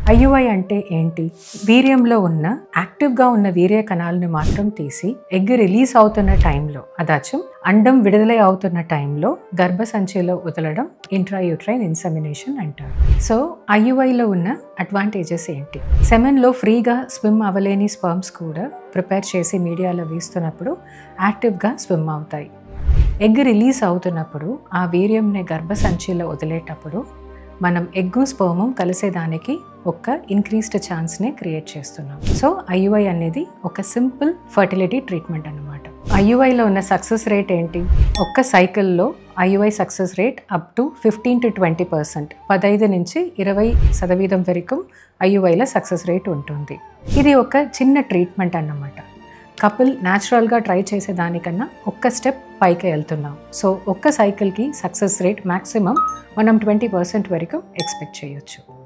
IUI అంటే ఏంటి? వీర్యంలో ఉన్న యాక్టివ్గా ఉన్న వీర్య కణాలను మాత్రం తీసి ఎగ్ రిలీజ్ అవుతున్న టైంలో, అదాచం అండం విడుదల అవుతున్న టైంలో గర్భసంచిలో వదలడం ఇంట్రాయూట్రైన్ ఇన్సెమినేషన్ అంటారు. సో ఐయుఐలో ఉన్న అడ్వాంటేజెస్ ఏంటి? సెమెన్లో ఫ్రీగా స్విమ్ అవ్వలేని స్పర్మ్స్ కూడా ప్రిపేర్ చేసి మీడియాలో వేస్తున్నప్పుడు యాక్టివ్గా స్విమ్ అవుతాయి. ఎగ్ రిలీజ్ అవుతున్నప్పుడు ఆ వీర్యంని గర్భసంచిలో వదిలేటప్పుడు మనం ఎగ్గు స్పర్మ్ కలిసేదానికి ఒక ఇంక్రీస్డ్ ఛాన్స్ని క్రియేట్ చేస్తున్నాం. సో ఐయుఐ అనేది ఒక సింపుల్ ఫర్టిలిటీ ట్రీట్మెంట్ అన్నమాట. ఐయుఐలో ఉన్న సక్సెస్ రేట్ ఏంటి? ఒక్క సైకిల్లో IUI success rate up to 15 to 20%, 15 నుంచి 20% వరకు ఐయుఐలో సక్సెస్ రేట్ ఉంటుంది. ఇది ఒక చిన్న ట్రీట్మెంట్ అన్నమాట. కపుల్ న్యాచురల్గా ట్రై చేసేదానికన్నా ఒక్క స్టెప్ పైకి వెళ్తున్నాం. సో ఒక్క సైకిల్కి సక్సెస్ రేట్ మ్యాక్సిమం మనం 20% వరకు ఎక్స్పెక్ట్ చేయొచ్చు.